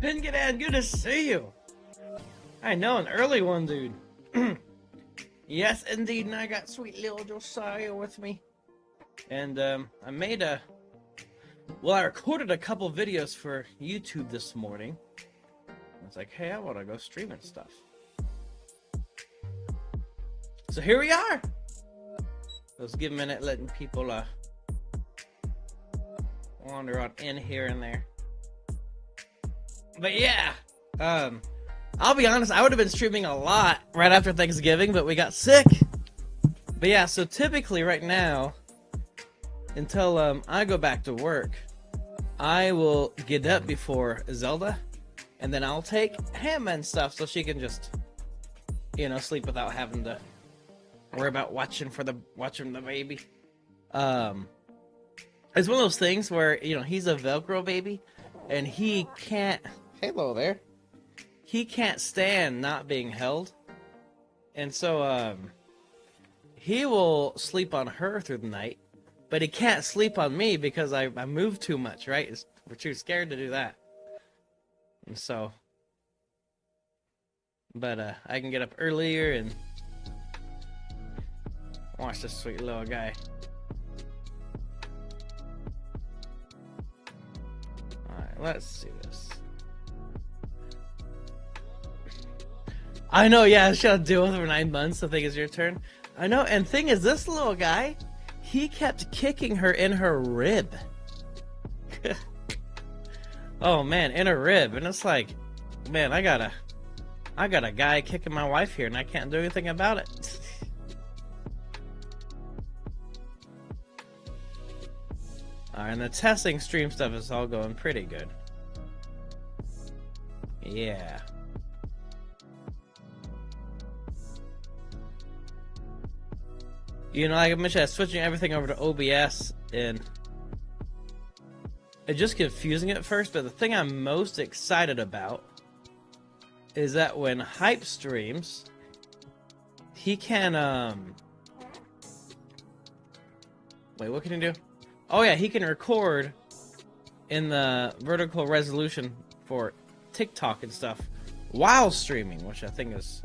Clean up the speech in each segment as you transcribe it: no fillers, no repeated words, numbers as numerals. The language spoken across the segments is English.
Pingadan, good to see you. I know, an early one, dude. Yes, indeed, and I got sweet little Josiah with me. And, I made a... Well, I recorded a couple videos for YouTube this morning. I was like, hey, I want to go streaming stuff. So here we are. Let's give a minute letting people, wander on in here and there. But yeah, I'll be honest, I would have been streaming a lot right after Thanksgiving, but we got sick. But yeah, so typically right now, until I go back to work, I will get up before Zelda, and then I'll take Hannah and stuff so she can just, you know, sleep without having to worry about watching the baby. It's one of those things where, you know, he's a Velcro baby, and he can't. Hello there. He can't stand not being held, and so he will sleep on her through the night, but he can't sleep on me because I move too much, right? We're too scared to do that, and so. But I can get up earlier and watch this sweet little guy. Alright, let's see this. I know, yeah, I should deal with it for 9 months. I think it's your turn. I know, and thing is, this little guy, he kept kicking her in her rib. Oh man, in her rib. And it's like, man, I got a guy kicking my wife here and I can't do anything about it. Alright, and the testing stream stuff is all going pretty good. Yeah. You know, like I mentioned, I'm switching everything over to OBS, and it's just confusing at first, but the thing I'm most excited about is that when Hype streams, he can, wait, what can he do? Oh yeah, he can record in the vertical resolution for TikTok and stuff while streaming, which I think is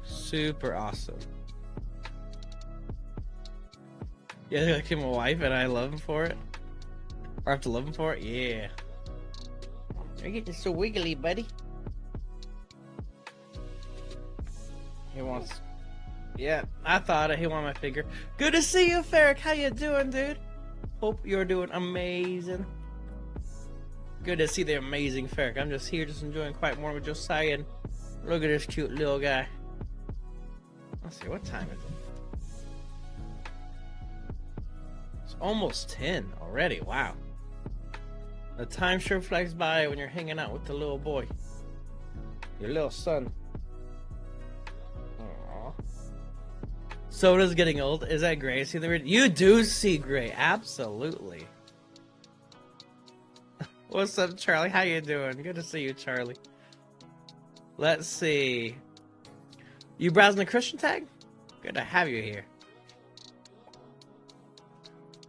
super awesome. Yeah, like him a wife and I love him for it. Or I have to love him for it? Yeah. You're getting so wiggly, buddy. He wants... Yeah, I thought it. He wanted my finger. Good to see you, Ferric. How you doing, dude? Hope you're doing amazing. Good to see the amazing Ferric. I'm just here, just enjoying quiet morning with Josiah. And look at this cute little guy. Let's see, what time is it? It's almost 10 already. Wow. The time sure flies by when you're hanging out with the little boy. Your little son. Soda's getting old. Is that gray? See the you do see gray, absolutely. What's up, Charlie? How you doing? Good to see you, Charlie. Let's see. You browsing the Christian tag? Good to have you here.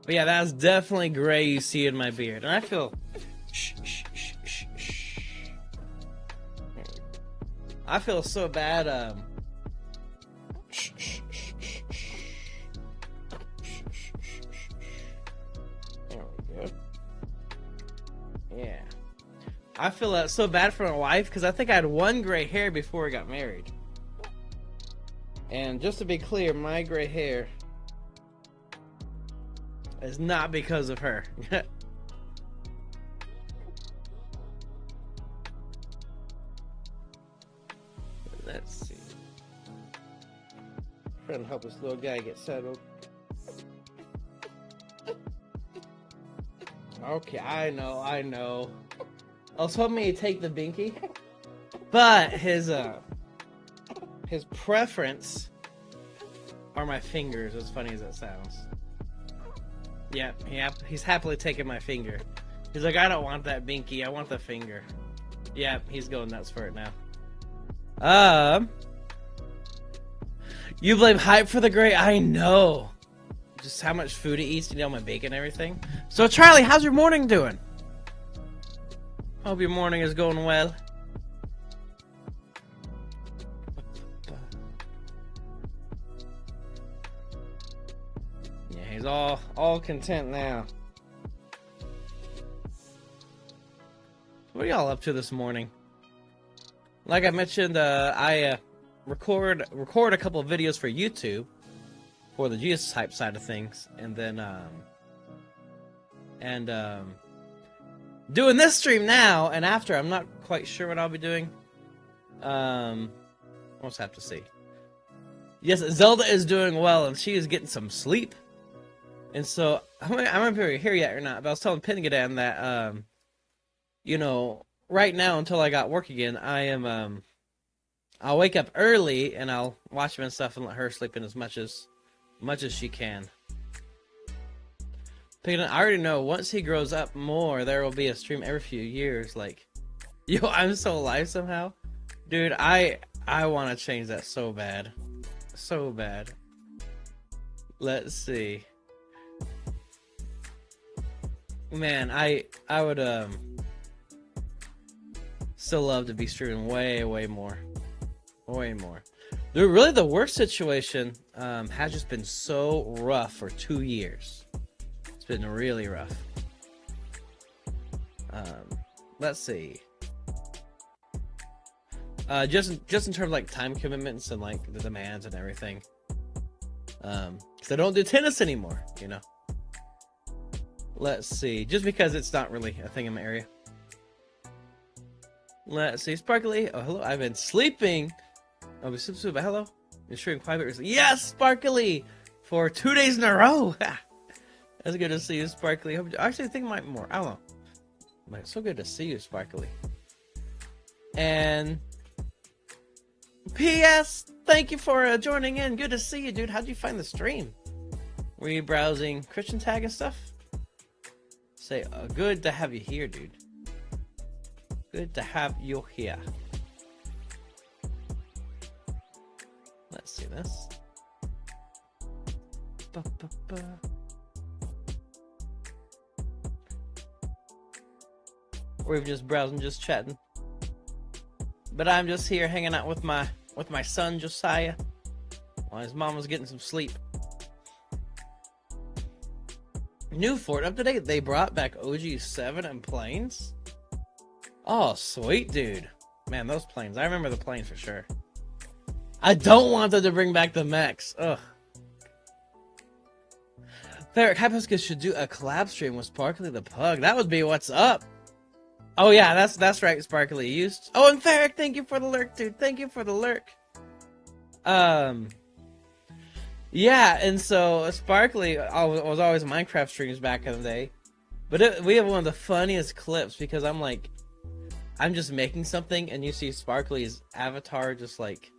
But yeah, that's definitely gray you see in my beard, and I feel. I feel so bad. Yeah. I feel so bad for my wife because I think I had one gray hair before we got married. And just to be clear, my gray hair is not because of her. Let's see. Trying to help this little guy get settled. Okay, I know. I was hoping he'd take the binky, but his preference are my fingers, as funny as that sounds. Yeah, he's happily taking my finger. He's like, I don't want that binky, I want the finger. Yeah, he's going nuts for it now. You blame Hype for the gray? I know. Just how much food he eats, you know, my bacon and everything. So Charlie, how's your morning doing? Hope your morning is going well. Yeah, he's all content now. What are y'all up to this morning? Like I mentioned, I record a couple of videos for YouTube for the Jesus Hype side of things, and then doing this stream now and after. I'm not quite sure what I'll be doing. We'll just have to see. Yes, Zelda is doing well, and she is getting some sleep. And so I don't know if you're here yet or not, but I was telling Pinnigadan that you know, right now until I got work again, I am I'll wake up early and I'll watch him and stuff and let her sleep in as much as she can. Pinnigadan, I already know once he grows up more, there will be a stream every few years. Like, yo, I'm so alive somehow, dude. I want to change that so bad, so bad. Let's see, man. I would still love to be streaming way more. Dude, really the worst situation has just been so rough for 2 years. It's been really rough. Let's see. Just in terms of like time commitments and like the demands and everything. Because I don't do tennis anymore, you know. Let's see. Just because it's not really a thing in my area. Let's see. Sparkly. Oh, hello. I've been sleeping. Oh, but hello. Been streaming 5 hours. Yes, Sparkly! For 2 days in a row. That's good to see you, Sparkly. I actually think it might be more. I don't know. But it's so good to see you, Sparkly. And P.S. Thank you for joining in. Good to see you, dude. How'd you find the stream? Were you browsing Christian tag and stuff? Say, good to have you here, dude. Good to have you here. Let's see this. We're just browsing, just chatting. But I'm just here hanging out with my son Josiah while his mom was getting some sleep. New Fort up to date. They brought back OG7 and planes. Oh, sweet, dude. Man, those planes. I remember the planes for sure. I don't want them to bring back the mechs. Ugh. Ferric, Hyposcus should do a collab stream with Sparkly the Pug. That would be what's up. Oh, yeah, that's right, Sparkly. Oh, and Ferric, thank you for the lurk, dude. Thank you for the lurk. Yeah, and so Sparkly was always Minecraft streams back in the day. But we have one of the funniest clips because I'm just making something and you see Sparkly's avatar just like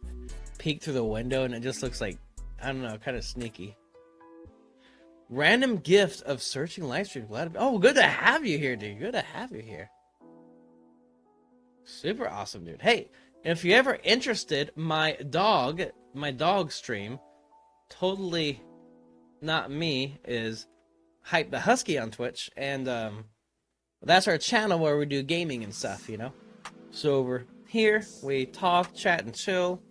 peek through the window and it just looks like, I don't know, kind of sneaky. Random gift of searching live stream. Oh, good to have you here, dude. Good to have you here. Super awesome, dude. Hey, if you're ever interested, my dog stream, totally not me, is Hype the Husky on Twitch, and that's our channel where we do gaming and stuff, you know. So over here we talk, chat, and chill.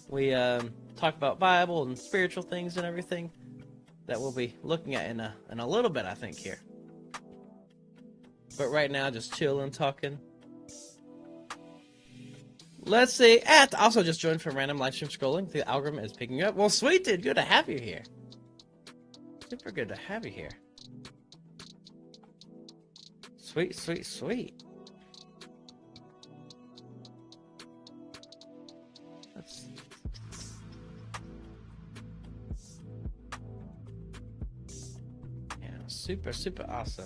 We talk about Bible and spiritual things and everything that we'll be looking at in a little bit, I think, here. But right now, just chilling, talking. Let's see. Also just joined from random live stream scrolling. The algorithm is picking you up. Well, sweet, dude. Good to have you here. Super good to have you here. Sweet, sweet, sweet. Yeah, super, super awesome.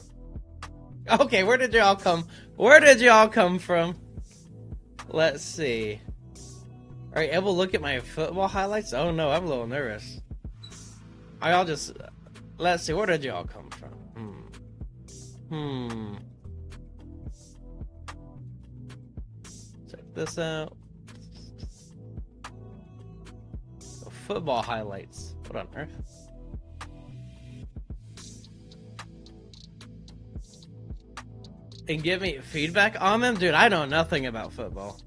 Okay, where did y'all come? Where did y'all come from? Let's see. Are you able to look at my football highlights? Oh no, I'm a little nervous. I'll just... Let's see, where did y'all come from? Check this out. So, football highlights. What on earth? and give me feedback on them? Dude, I know nothing about football.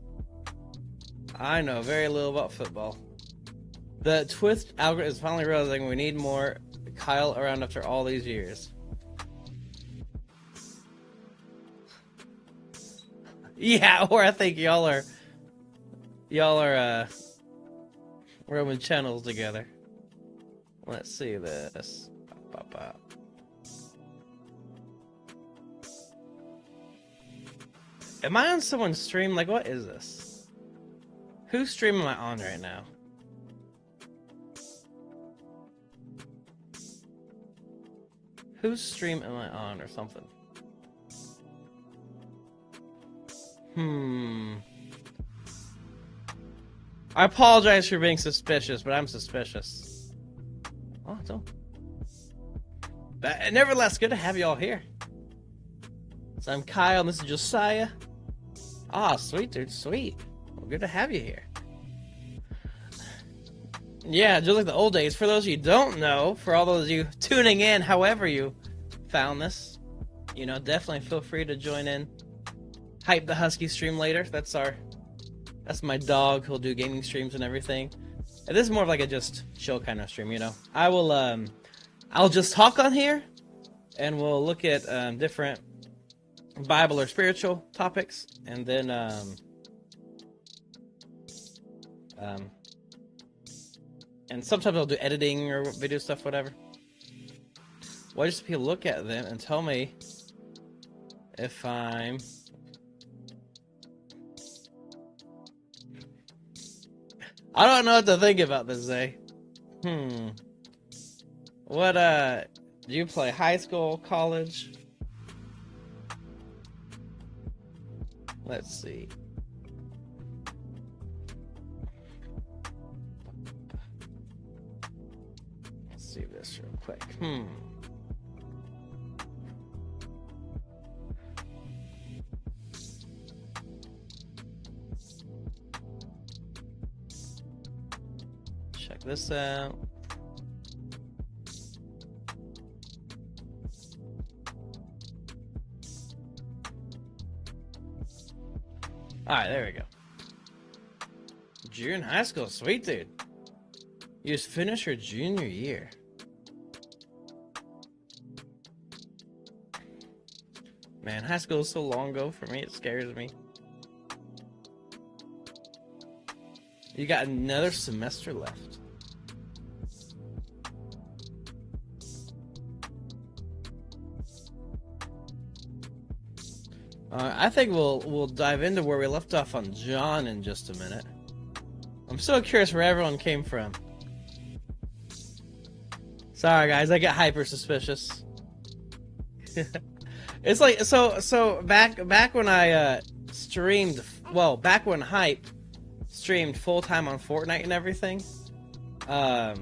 I know very little about football. The Twitch algorithm is finally realizing we need more Kyle around after all these years. Yeah, or I think y'all are Roman channels together. Let's see this. Pop, pop, pop. Am I on someone's stream? Like, what is this? Whose stream am I on right now? Whose stream am I on or something? I apologize for being suspicious, but I'm suspicious. Oh, don't. But nevertheless, good to have you all here. So I'm Kyle, and this is Josiah. Ah, sweet, dude, sweet. Well, good to have you here. Yeah, just like the old days. For those of you who don't know, for all those of you tuning in, however you found this, you know, definitely feel free to join in. Hype the Husky stream later. That's my dog who'll do gaming streams and everything. And this is more of like a just chill kind of stream, you know. I'll just talk on here, and we'll look at different Bible or spiritual topics, and then and sometimes I'll do editing or video stuff, whatever. Well, just people look at them and tell me if I'm I don't know what to think about this, Zay. What, do you play high school, college? Let's see. Let's see this real quick. Check this out. Alright, there we go. Junior high school, sweet dude. You just finished your junior year. Man, high school is so long ago for me, it scares me. You got another semester left. I think we'll dive into where we left off on John in just a minute. I'm so curious where everyone came from. Sorry guys, I get hyper suspicious. It's like so back when I streamed, well, back when Hype streamed full time on Fortnite and everything. So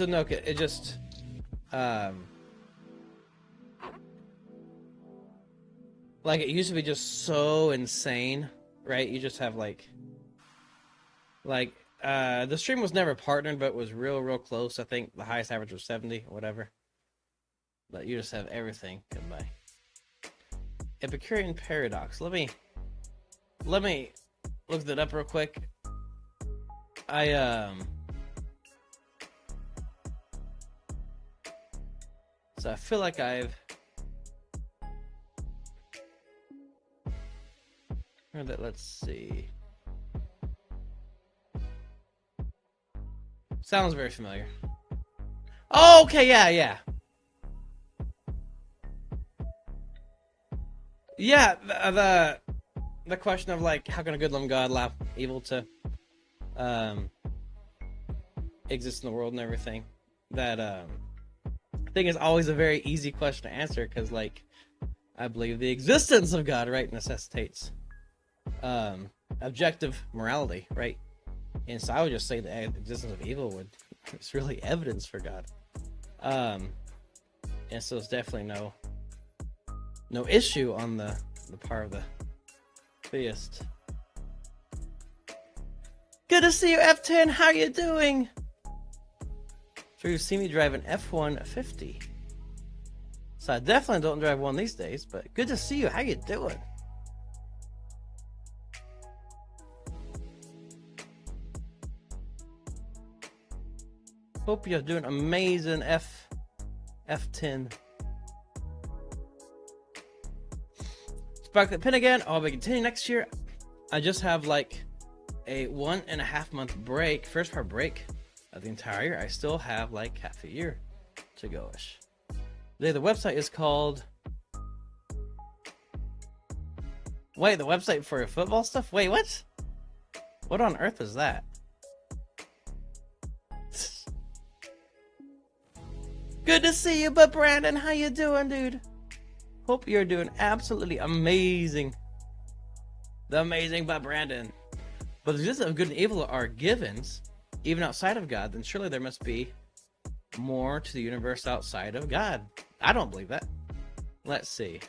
no, it just like, it used to be just so insane, right? You just have like the stream was never partnered, but was real close. I think the highest average was 70 or whatever. But you just have everything come by. Epicurean paradox. Let me look that up real quick. So I feel like I've heard that. Let's see. Sounds very familiar. Oh, okay, yeah. Yeah, the question of like, how can a good loving God allow evil to exist in the world and everything? That I think is always a very easy question to answer, because like, I believe the existence of God, right, necessitates objective morality, right? And so I would just say the existence of evil it's really evidence for God. And so it's definitely no issue on the part of the theist. Good to see you, F10. How you doing? So you see me drive an F-150. So I definitely don't drive one these days, but good to see you. How you doing? Hope you're doing amazing, F10. Sparklet pin again. I'll be continuing next year. I just have like a 1.5 month break, first part break of the entire year. I still have like half a year to go-ish. The website is called... Wait, the website for football stuff? Wait, what? What on earth is that? Good to see you, but Brandon, how you doing, dude? Hope you're doing absolutely amazing. The amazing but Brandon. But if the existence of good and evil are givens, even outside of God, then surely there must be more to the universe outside of God. I don't believe that. Let's see.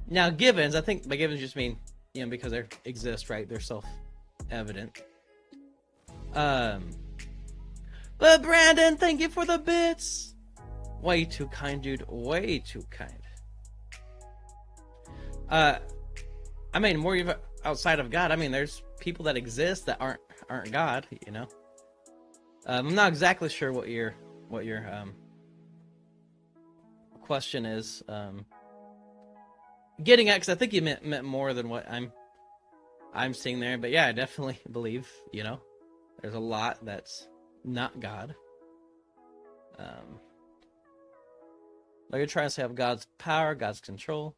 Now, givens, I think by givens just mean, you know, because they exist, right? They're self-evident. But Brandon, thank you for the bits. Way too kind, dude. Way too kind. I mean, more outside of God. I mean, there's people that exist that aren't God, you know. I'm not exactly sure what your question is getting at, because I think you meant more than what I'm seeing there. But yeah, I definitely believe, you know, there's a lot that's not God. Like you're trying to say have God's power, God's control.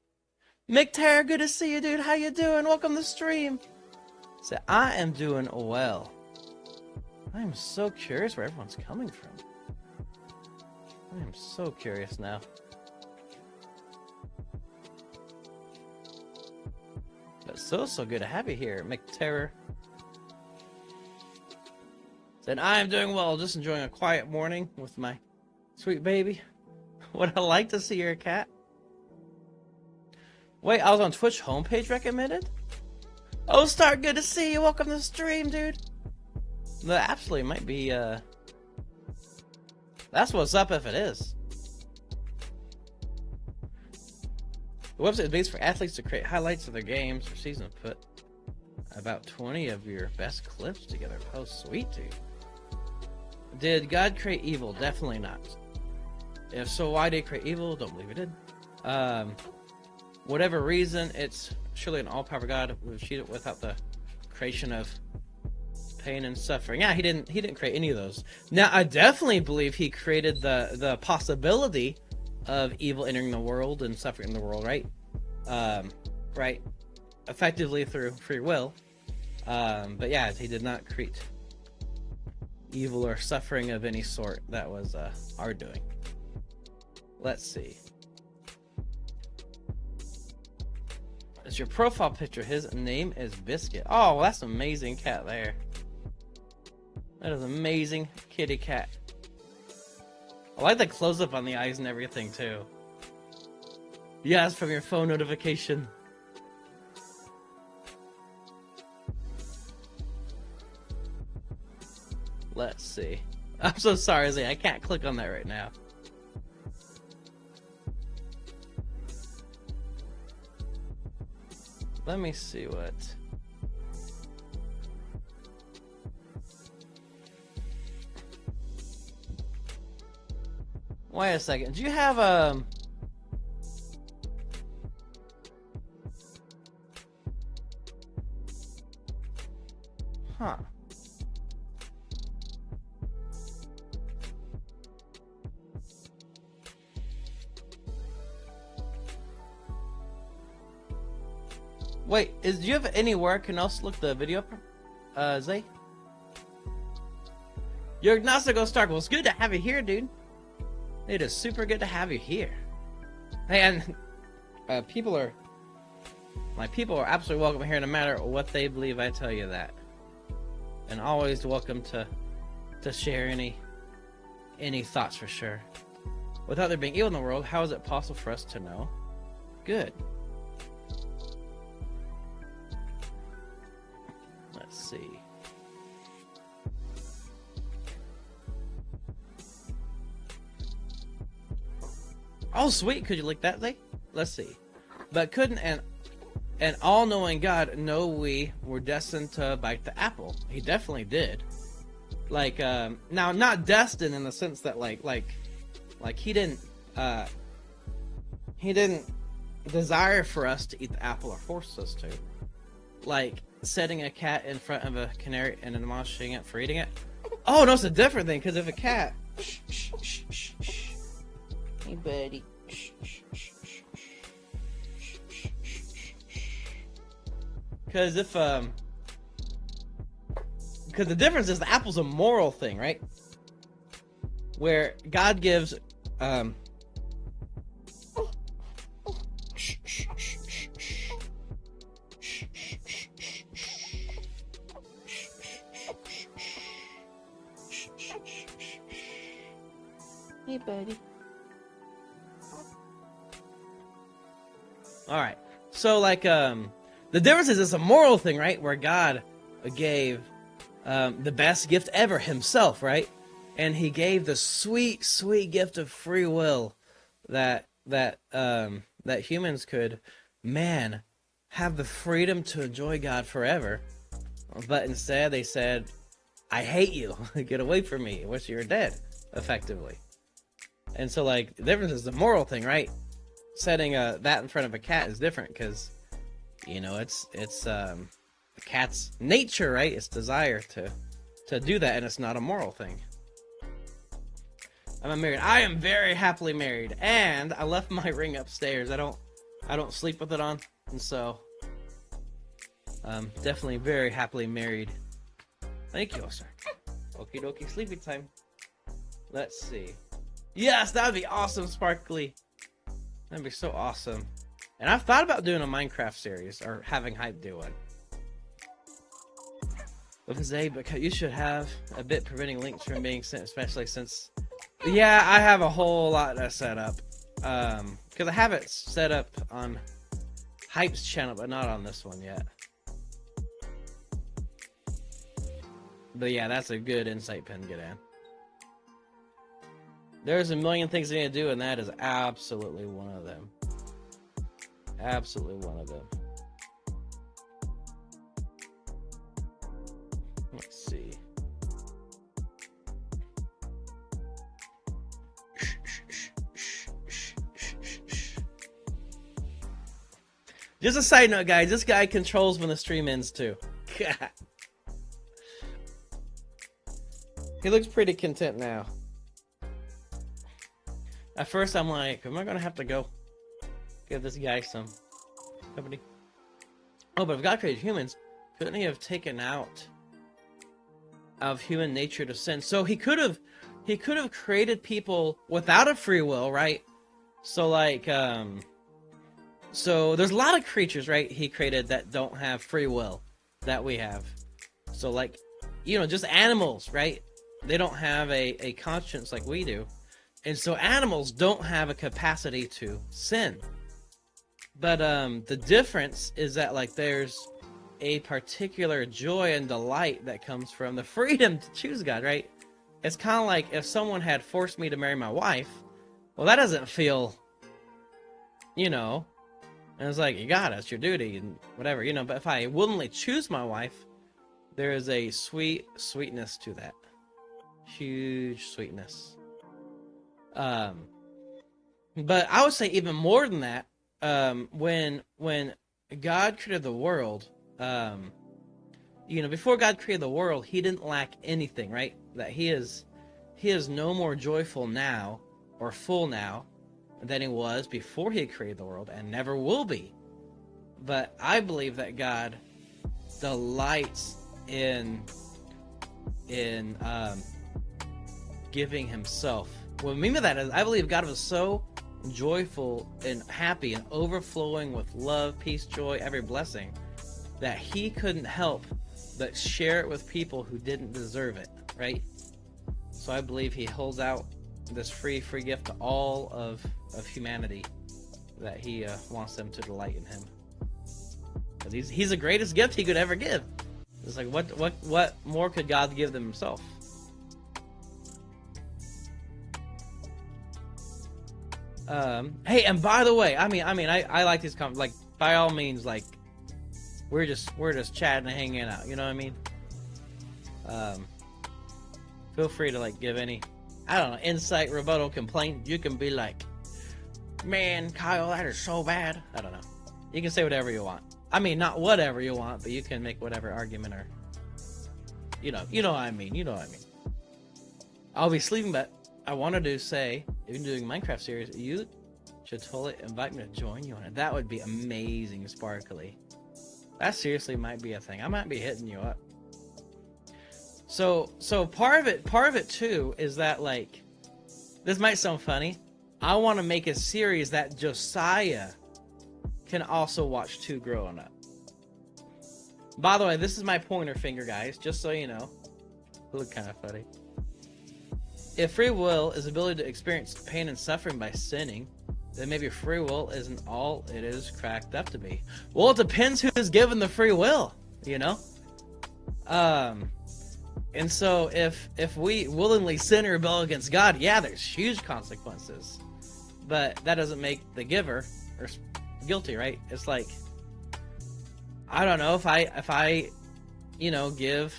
Mick Terra, good to see you, dude. How you doing? Welcome to the stream. Say, I am doing well. I am so curious where everyone's coming from. I am so curious now. But so good to have you here, Mick Terror. Said, I am doing well, just enjoying a quiet morning with my sweet baby. Would I like to see your cat? Wait, I was on Twitch homepage recommended? Oh, Start, good to see you. Welcome to the stream, dude. That absolutely might be, that's what's up if it is. The website is based for athletes to create highlights of their games or season and put about 20 of your best clips together. Oh, sweet, dude. Did God create evil? Definitely not. If so, why did he create evil? Don't believe he did. Whatever reason, it's surely an all-powerful God who achieved it without the creation of pain and suffering. Yeah, he didn't create any of those. Now, I definitely believe he created the possibility of evil entering the world and suffering in the world, right? Right, effectively through free will. But yeah, he did not create evil or suffering of any sort. That was our doing. Let's see. It's your profile picture. His name is Biscuit. Oh, well, that's an amazing cat there. That is an amazing kitty cat. I like the close-up on the eyes and everything, too. Yes, from your phone notification. Let's see. I'm so sorry, Zay. I can't click on that right now. Let me see what... Wait a second. Do you have Huh. Wait, do you have anywhere I can also look the video up, Zay? You're agnostic, Stark. Well, it's good to have you here, dude. It is super good to have you here. Hey, and my people are absolutely welcome here, no matter what they believe. I tell you that, and always welcome to share any thoughts for sure. Without there being evil in the world, how is it possible for us to know good? Let's see. Oh, sweet. Could you lick that thing? Let's see. But couldn't an all-knowing God know we were destined to bite the apple? He definitely did. Like, now, not destined in the sense that, like he didn't desire for us to eat the apple or force us to. Like, setting a cat in front of a canary and admonishing it for eating it. Oh, no, it's a different thing, because if a cat... Hey, buddy. Because if, because the difference is the apple's a moral thing, right? Where God gives, Hey, buddy. Alright. So, like, the difference is it's a moral thing, right? Where God gave the best gift ever himself, right? And he gave the sweet, sweet gift of free will that humans could, man, have the freedom to enjoy God forever. But instead they said, I hate you. Get away from me. Wish you were dead, effectively. And so, like, the difference is the moral thing, right? Setting that in front of a cat is different because, you know, it's a cat's nature, right? Its desire to do that, and it's not a moral thing. I'm married. I am very happily married, and I left my ring upstairs. I don't sleep with it on, and so definitely very happily married. Thank you, sir. Okie dokie, sleepy time. Let's see. Yes, that would be awesome, Sparkly. That'd be so awesome. And I've thought about doing a Minecraft series, or having Hype do one. With Zay, but you should have a bit preventing links from being sent, especially since... Yeah, I have a whole lot to set up. Because I have it set up on Hype's channel, but not on this one yet. But yeah, that's a good insight pin, get in. There's a million things I need to do, and that is absolutely one of them. Absolutely one of them. Let's see. Just a side note, guys. This guy controls when the stream ends, too. He looks pretty content now. At first, I'm like, am I going to have to go give this guy some company? Oh, but if God created humans, couldn't he have taken out of human nature to sin? So he could have created people without a free will, right? So, like, so there's a lot of creatures, right, he created that don't have free will that we have. So, like, you know, just animals, right? They don't have a conscience like we do. And so animals don't have a capacity to sin. But the difference is that, like, there's a particular joy and delight that comes from the freedom to choose God, right? It's kind of like if someone had forced me to marry my wife. Well, that doesn't feel, you know, and it's like, you got it, it's your duty and whatever, you know. But if I willingly choose my wife, there is a sweetness to that. Huge sweetness. But I would say even more than that, when God created the world, you know, before God created the world, he didn't lack anything, right? That he is no more joyful now or full now than he was before he created the world, and never will be. But I believe that God delights in giving himself. What I mean by that is, I believe God was so joyful and happy and overflowing with love, peace, joy, every blessing, that he couldn't help but share it with people who didn't deserve it, right? So I believe he holds out this free gift to all of humanity, that he wants them to delight in him. Because he's the greatest gift he could ever give. It's like, what more could God give them himself? Hey, and by the way, I like these like, by all means, like, we're just chatting and hanging out, you know what I mean? Um, Feel free to, like, give any, I don't know, insight, rebuttal, complaint. You can be like, man, Kyle, that is so bad. I don't know. You can say whatever you want. I mean, not whatever you want, but you can make whatever argument, or, you know what I mean. You know what I mean. I'll be sleeping, but I wanted to say, even doing Minecraft series, you should totally invite me to join you on it. That would be amazing, Sparkly. That seriously might be a thing. I might be hitting you up. So part of it too is that, like, this might sound funny. I want to make a series that Josiah can also watch too growing up. By the way, this is my pointer finger, guys, just so you know. It look kind of funny. If free will is the ability to experience pain and suffering by sinning, then maybe free will isn't all it is cracked up to be. Well, it depends who is given the free will, you know? And so if we willingly sin or rebel against God, yeah, there's huge consequences. But that doesn't make the giver or guilty, right? It's like, I don't know, if I give,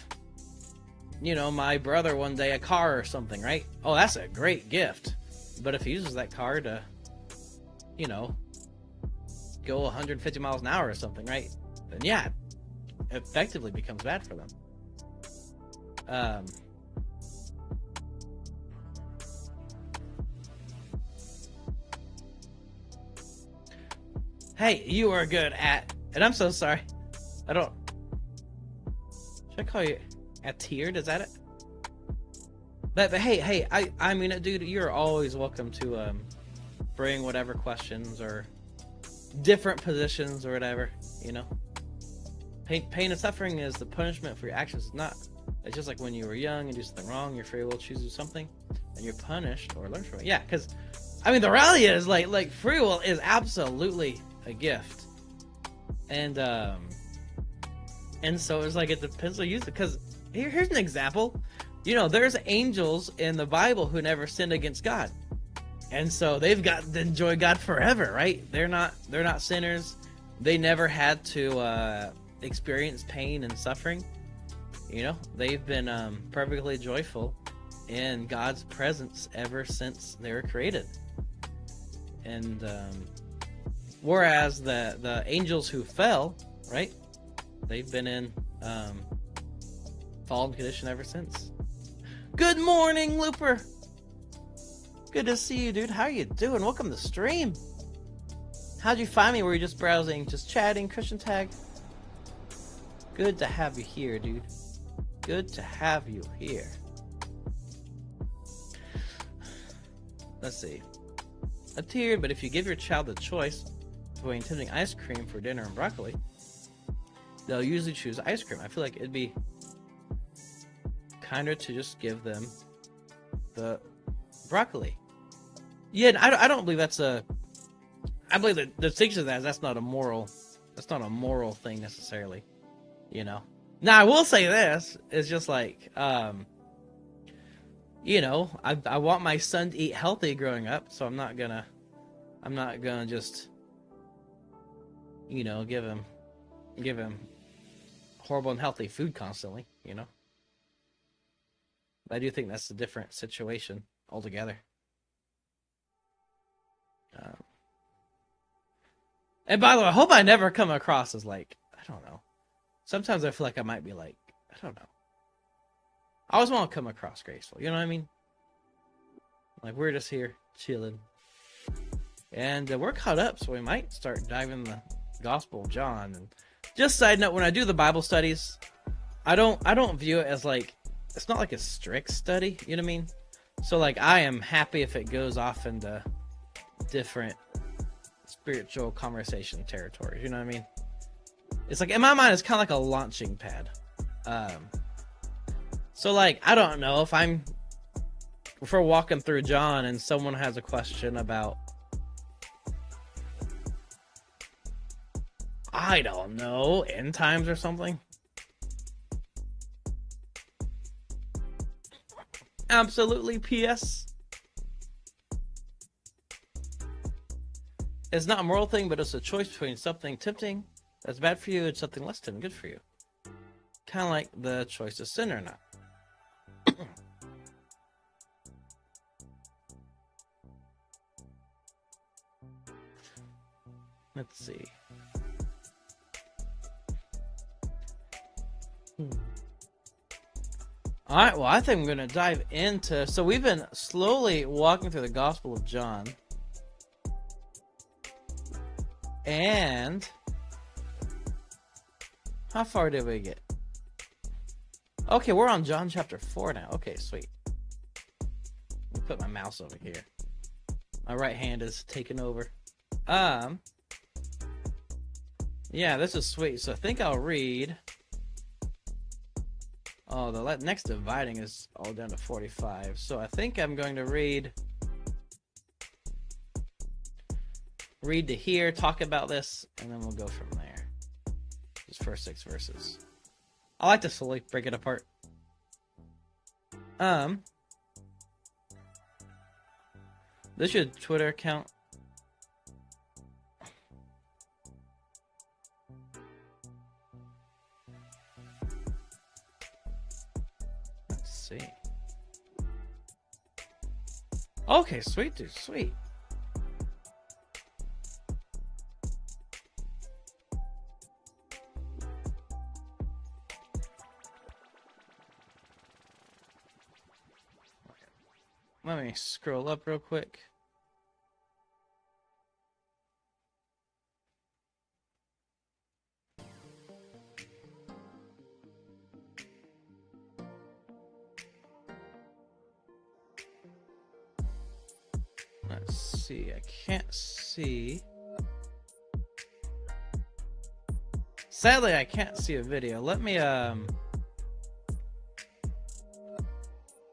my brother one day a car or something, right? Oh, that's a great gift. But if he uses that car to, go 150 miles an hour or something, right? Then yeah, it effectively becomes bad for them. Hey, you are good at, and I'm so sorry. Should I call you a tiered? Is that it? But hey, I mean it, dude. You're always welcome to bring whatever questions or different positions or whatever. Pain and suffering is the punishment for your actions. It's just like when you were young and do something wrong, your free will chooses something, and you're punished or learn from it. Yeah, because the reality is like free will is absolutely a gift, and so it's like it depends on you. Because here's an example. There's angels in the Bible who never sinned against God, and so they've got to enjoy God forever, right? They're not sinners. They never had to experience pain and suffering. They've been perfectly joyful in God's presence ever since they were created. And whereas the angels who fell, right, they've been in fallen condition ever since. Good morning, Looper. Good to see you, dude. How you doing? Welcome to the stream. How'd you find me? Were you just browsing, just chatting, Christian tag? Good to have you here, dude. Good to have you here. Let's see. A tiered, but if you give your child the choice between attempting ice cream for dinner and broccoli, they'll usually choose ice cream. I feel like it'd be kinder to just give them the broccoli. Yeah, I don't believe that's a. I believe that the distinction of that is that's not a moral thing necessarily. Now I will say this: it's just like, I want my son to eat healthy growing up, so I'm not gonna just, give him horrible and unhealthy food constantly. But I do think that's a different situation altogether. And by the way, I hope I never come across as like, I don't know. Sometimes I feel like I might be like, I don't know. I always want to come across graceful, you know what I mean? Like, we're just here chilling. And we're caught up, so we might start diving the Gospel of John. And just side note, when I do the Bible studies, I don't view it as like, it's not like a strict study, you know what I mean? So like, I am happy if it goes off into different spiritual conversation territories, you know what I mean? It's like, in my mind, it's kind of like a launching pad. So like, I don't know if we're walking through John and someone has a question about, I don't know, end times or something. Absolutely, PS. It's not a moral thing, but it's a choice between something tempting that's bad for you and something less tempting good for you. Kind of like the choice of sin or not. Let's see. Alright, well, I think I'm going to dive into... So we've been slowly walking through the Gospel of John. And... how far did we get? Okay, we're on John chapter 4 now. Okay, sweet. Let me put my mouse over here. My right hand is taking over. Yeah, this is sweet. So I think I'll read... Oh, the next dividing is all down to 45. So I think I'm going to read to here, talk about this, and then we'll go from there. Just first 6 verses. I like to slowly break it apart. This is your Twitter account. See. Okay, sweet dude, sweet. Let me scroll up real quick. Let's see, I can't see. Sadly, I can't see a video. Let me,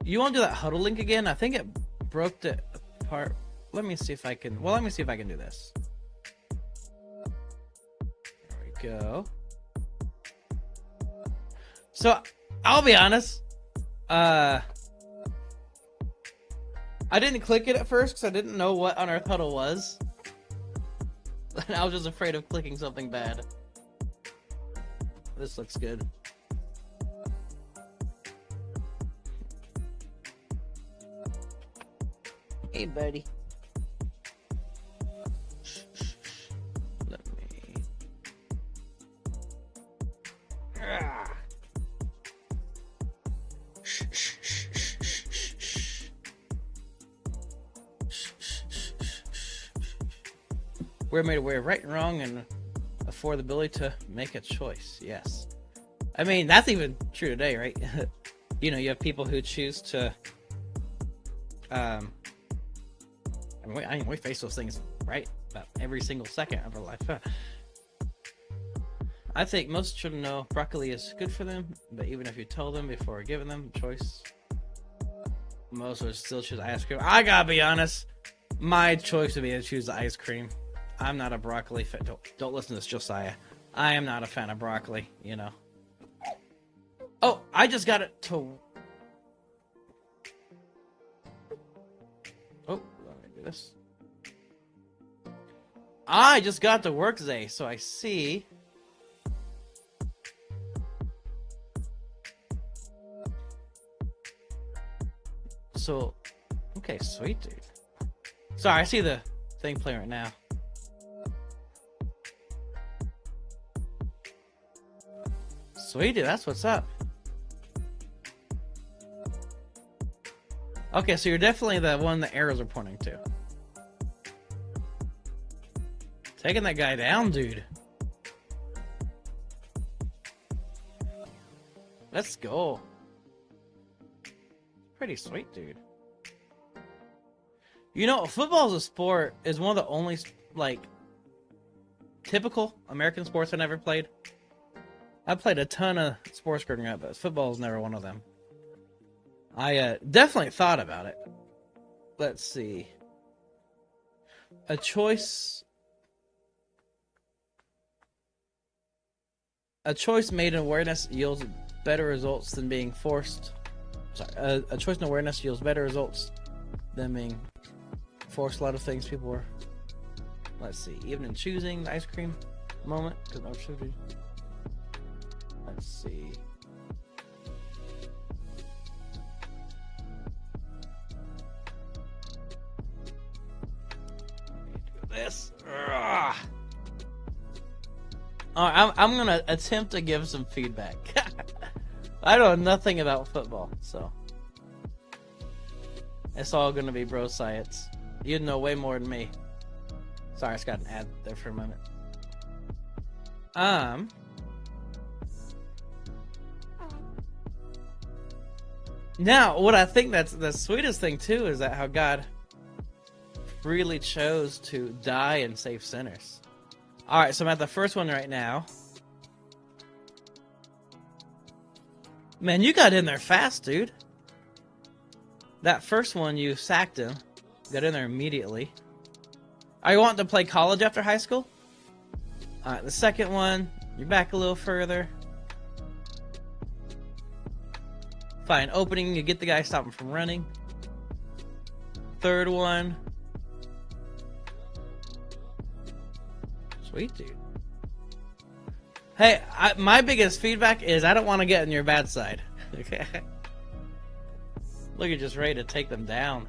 you want to do that huddle link again? I think it broke it apart. Let me see if I can, well, let me see if I can do this. There we go. So, I'll be honest. I didn't click it at first because I didn't know what on earth huddle was. And I was just afraid of clicking something bad. This looks good. Hey, buddy. Let me... We're made aware of right and wrong and afford the ability to make a choice. Yes. I mean, that's even true today, right? You know, you have people who choose to... I mean, we face those things, right? About every single second of our life. I think most children know broccoli is good for them, but even if you tell them before giving them a choice, most would still choose ice cream. I gotta be honest, my choice would be to choose the ice cream. I'm not a broccoli fan. Don't listen to this, Josiah. I am not a fan of broccoli, you know. Oh, I just got it to... Oh, let me do this. I just got to work today, so I see... So, okay, sweet, dude. Sorry, I see the thing playing right now. Sweet, dude, that's what's up. Okay, so you're definitely the one the arrows are pointing to. Taking that guy down, dude. Let's go. Pretty sweet, dude. You know, football as a sport is one of the only, like, typical American sports I never played. I played a ton of sports growing up, but football is never one of them. I definitely thought about it. Let's see. A choice made in awareness yields better results than being forced. Sorry, a choice in awareness yields better results than being forced. A lot of things people are Let's see. Even in choosing the ice cream moment. Let's see. This. Ugh. I'm gonna attempt to give some feedback. I know nothing about football, so it's all gonna be bro science. You know way more than me. Sorry, I just got an ad there for a moment. Now, what I think that's the sweetest thing too is that how God really chose to die and save sinners. All right, so I'm at the first one right now. Man, you got in there fast, dude. That first one, you sacked him. Got in there immediately. Are you wanting to play college after high school? All right, the second one, you're back a little further. Fine, opening, you get the guy, stop him from running. Third one. Sweet, dude. Hey, my biggest feedback is I don't want to get on your bad side. Okay. Look, you're just ready to take them down.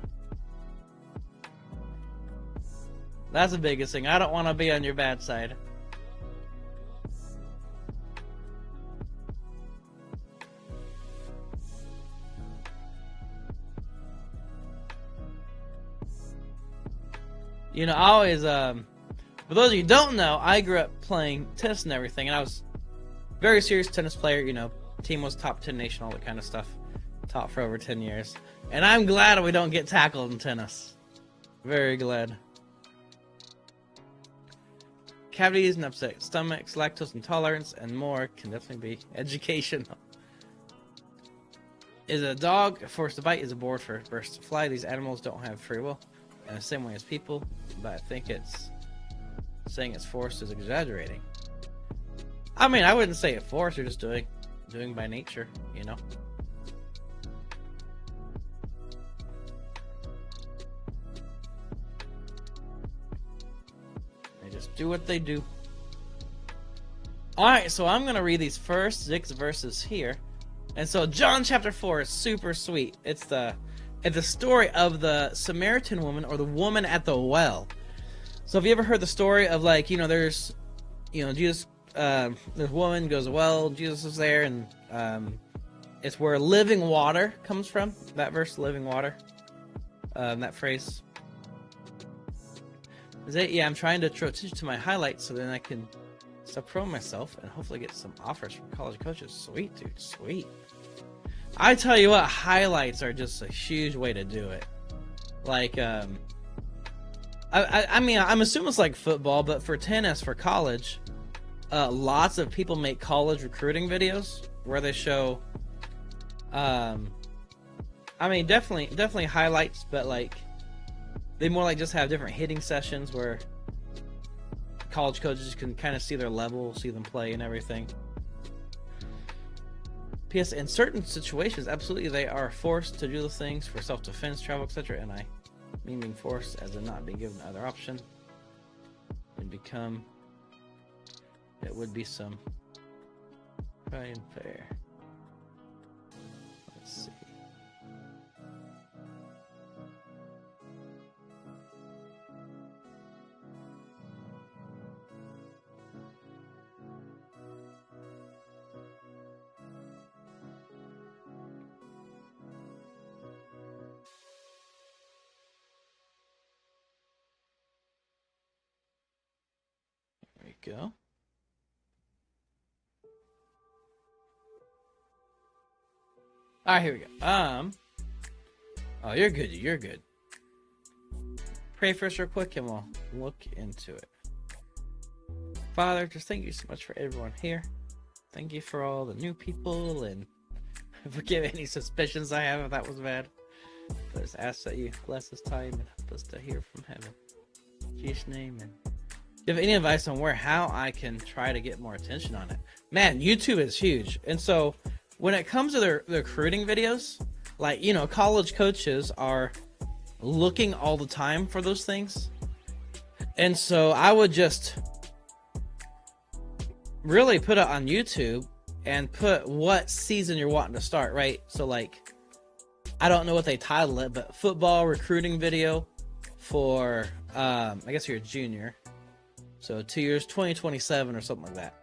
That's the biggest thing. I don't want to be on your bad side. You know, I always, for those of you who don't know, I grew up playing tennis and everything, and I was a very serious tennis player, you know, team was top 10 nation, all that kind of stuff. Taught for over 10 years. And I'm glad we don't get tackled in tennis. Very glad. Cavities and upset stomachs, lactose intolerance, and more can definitely be educational. Is a dog forced to bite? Is a board for burst to fly? These animals don't have free will in the same way as people, but I think it's saying it's forced is exaggerating. I mean, I wouldn't say it forced, you're just doing by nature, you know? They just do what they do. Alright, so I'm gonna read these first 6 verses here. And so John chapter 4 is super sweet. It's the story of the Samaritan woman, or the woman at the well. So have you ever heard the story of, like, you know, there's, you know, Jesus, this woman goes to a well, Jesus is there, and it's where living water comes from. That verse, living water. That phrase. Is it? Yeah, I'm trying to throw attention to my highlights so then I can stop promoting myself and hopefully get some offers from college coaches. Sweet, dude, sweet. I tell you what, highlights are just a huge way to do it. Like, I mean, I'm assuming it's like football, but for tennis, for college, lots of people make college recruiting videos where they show, I mean, definitely highlights, but like, they more like just have different hitting sessions where college coaches can kind of see their level, see them play and everything. P.S. In certain situations, absolutely, they are forced to do the things for self-defense, travel, etc. And I mean being forced as in not being given other option. It would be some right and fair. Let's see. Go. Alright, here we go. Oh, you're good. Pray first real quick and we'll look into it. Father, just thank you so much for everyone here. Thank you for all the new people, and forgive any suspicions I have if that was bad. But I just ask that you bless this time and help us to hear from heaven. In Jesus' name, and do you have any advice on how I can try to get more attention on it? Man, YouTube is huge. And so when it comes to the recruiting videos, like, you know, college coaches are looking all the time for those things. And so I would just really put it on YouTube and put what season you're wanting to start, right? So like, I don't know what they title it, but football recruiting video for, I guess you're a junior. So 2 years, 2027 or something like that.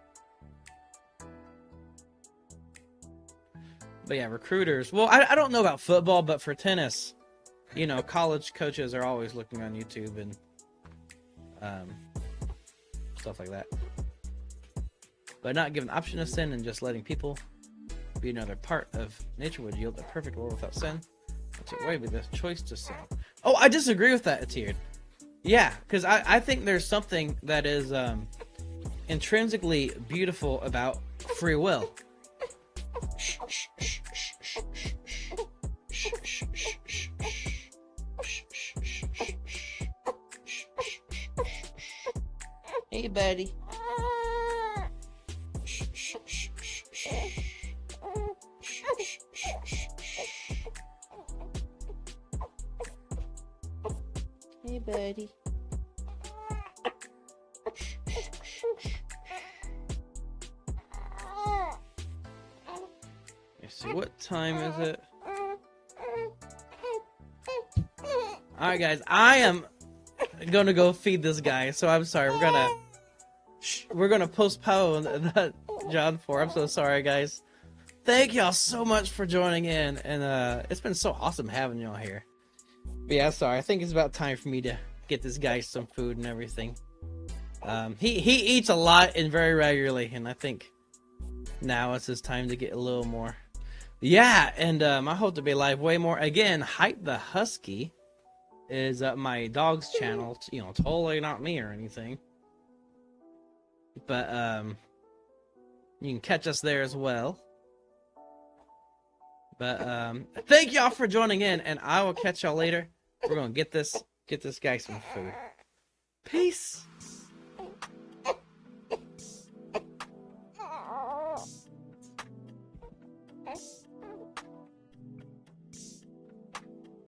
But yeah, recruiters. Well, I don't know about football, but for tennis, you know, college coaches are always looking on YouTube and stuff like that. But not giving the option of sin and just letting people be another part of nature would yield a perfect world without sin. Take away with the choice to sin. Oh, I disagree with that, Atiered. Yeah, because I think there's something that is intrinsically beautiful about free will. Hey, buddy. Hey, buddy. Let's see, what time is it? Alright, guys, I am gonna go feed this guy, so I'm sorry. We're gonna postpone that John 4. I'm so sorry, guys. Thank y'all so much for joining in, and it's been so awesome having y'all here. But yeah, sorry. I think it's about time for me to get this guy some food and everything. He eats a lot and very regularly, and I think now it's his time to get a little more. Yeah, and I hope to be live way more. Again, Hype the Husky is my dog's channel. You know, totally not me or anything. But you can catch us there as well. But thank y'all for joining in, and I will catch y'all later. We're gonna get this guy some food. Peace.